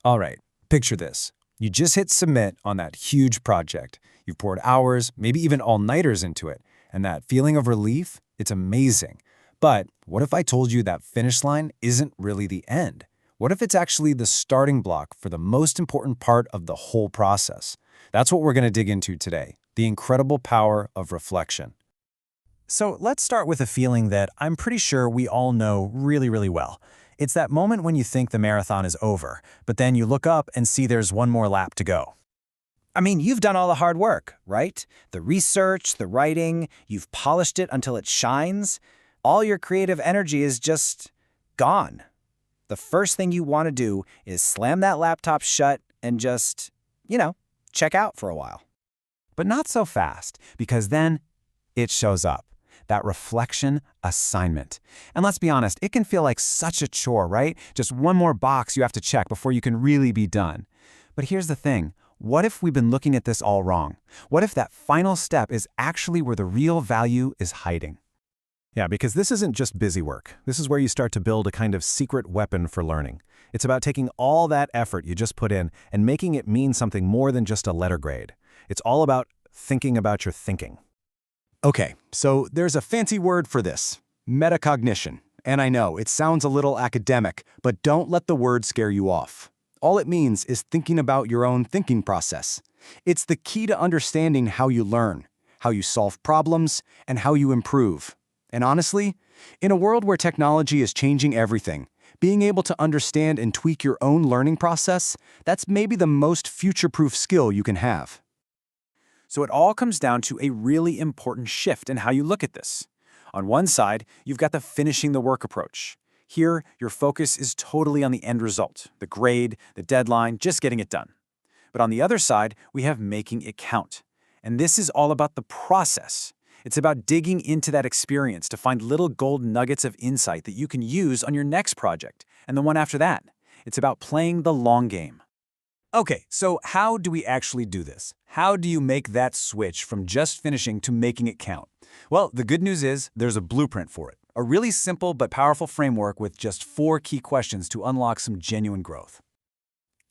All right, picture this. You just hit submit on that huge project. You've poured hours, maybe even all-nighters into it, and that feeling of relief, it's amazing. But what if I told you that finish line isn't really the end? What if it's actually the starting block for the most important part of the whole process? That's what we're going to dig into today, the incredible power of reflection. So let's start with a feeling that I'm pretty sure we all know really, really well. It's that moment when you think the marathon is over, but then you look up and see there's one more lap to go. I mean, you've done all the hard work, right? The research, the writing, you've polished it until it shines. All your creative energy is just gone. The first thing you want to do is slam that laptop shut and just, check out for a while. But not so fast, because then it shows up. That reflection assignment. And let's be honest, it can feel like such a chore, right? Just one more box you have to check before you can really be done. But here's the thing. What if we've been looking at this all wrong? What if that final step is actually where the real value is hiding? Yeah, because this isn't just busy work. This is where you start to build a kind of secret weapon for learning. It's about taking all that effort you just put in and making it mean something more than just a letter grade. It's all about thinking about your thinking. Okay, so there's a fancy word for this, metacognition. And I know, it sounds a little academic, but don't let the word scare you off. All it means is thinking about your own thinking process. It's the key to understanding how you learn, how you solve problems, and how you improve. And honestly, in a world where technology is changing everything, being able to understand and tweak your own learning process, that's maybe the most future-proof skill you can have. So it all comes down to a really important shift in how you look at this. On one side, you've got the finishing the work approach. Here, your focus is totally on the end result, the grade, the deadline, just getting it done. But on the other side, we have making it count. And this is all about the process. It's about digging into that experience to find little gold nuggets of insight that you can use on your next project and the one after that. It's about playing the long game. Okay, so how do we actually do this? How do you make that switch from just finishing to making it count? Well, the good news is there's a blueprint for it. A really simple but powerful framework with just 4 key questions to unlock some genuine growth.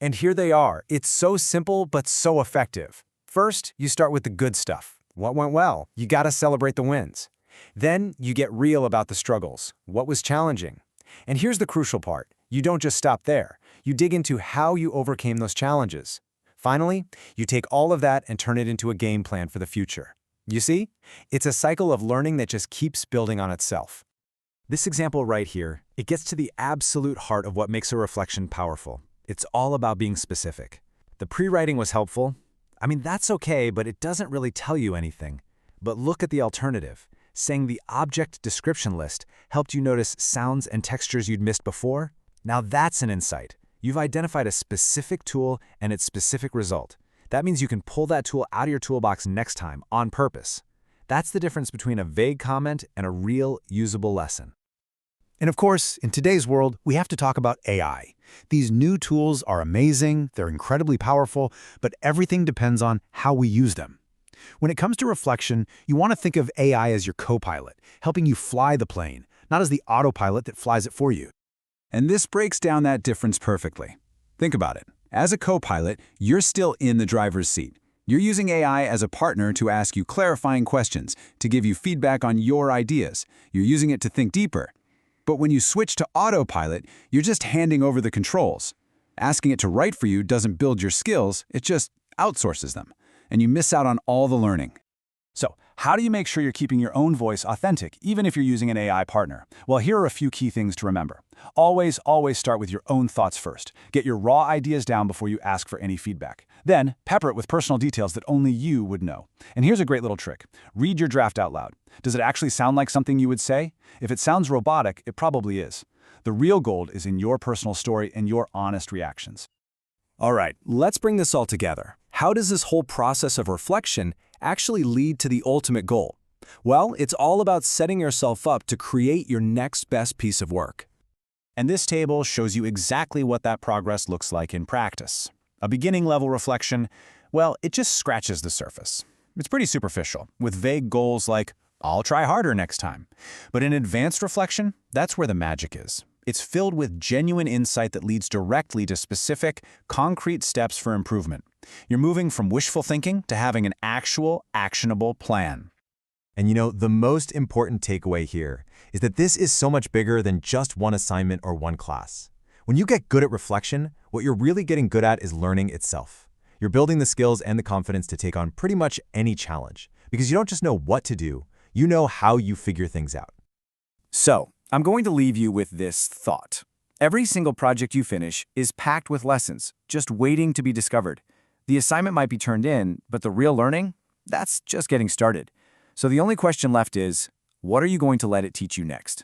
And here they are. It's so simple but so effective. First, you start with the good stuff. What went well? You gotta celebrate the wins. Then you get real about the struggles. What was challenging? And here's the crucial part. You don't just stop there. You dig into how you overcame those challenges. Finally, you take all of that and turn it into a game plan for the future. You see? It's a cycle of learning that just keeps building on itself. This example right here, it gets to the absolute heart of what makes a reflection powerful. It's all about being specific. The pre-writing was helpful. I mean, that's okay, but it doesn't really tell you anything. But look at the alternative. Saying the object description list helped you notice sounds and textures you'd missed before. Now that's an insight. You've identified a specific tool and its specific result. That means you can pull that tool out of your toolbox next time on purpose. That's the difference between a vague comment and a real, usable lesson. And of course, in today's world, we have to talk about AI. These new tools are amazing, they're incredibly powerful, but everything depends on how we use them. When it comes to reflection, you want to think of AI as your co-pilot, helping you fly the plane, not as the autopilot that flies it for you. And this breaks down that difference perfectly. Think about it. As a co-pilot, you're still in the driver's seat. You're using AI as a partner to ask you clarifying questions, to give you feedback on your ideas. You're using it to think deeper. But when you switch to autopilot, you're just handing over the controls. Asking it to write for you doesn't build your skills, it just outsources them. And you miss out on all the learning. So, how do you make sure you're keeping your own voice authentic, even if you're using an AI partner? Well, here are a few key things to remember. Always start with your own thoughts first. Get your raw ideas down before you ask for any feedback. Then, pepper it with personal details that only you would know. And here's a great little trick. Read your draft out loud. Does it actually sound like something you would say? If it sounds robotic, it probably is. The real gold is in your personal story and your honest reactions. All right, let's bring this all together. How does this whole process of reflection actually lead to the ultimate goal? Well, it's all about setting yourself up to create your next best piece of work. And this table shows you exactly what that progress looks like in practice. A beginning-level reflection, well, it just scratches the surface. It's pretty superficial, with vague goals like, I'll try harder next time. But in advanced reflection, that's where the magic is. It's filled with genuine insight that leads directly to specific, concrete steps for improvement. You're moving from wishful thinking to having an actual, actionable plan. And the most important takeaway here is that this is so much bigger than just one assignment or one class. When you get good at reflection, what you're really getting good at is learning itself. You're building the skills and the confidence to take on pretty much any challenge, because you don't just know what to do, you know how you figure things out. So, I'm going to leave you with this thought. Every single project you finish is packed with lessons, just waiting to be discovered. The assignment might be turned in, but the real learning? That's just getting started. So the only question left is, what are you going to let it teach you next?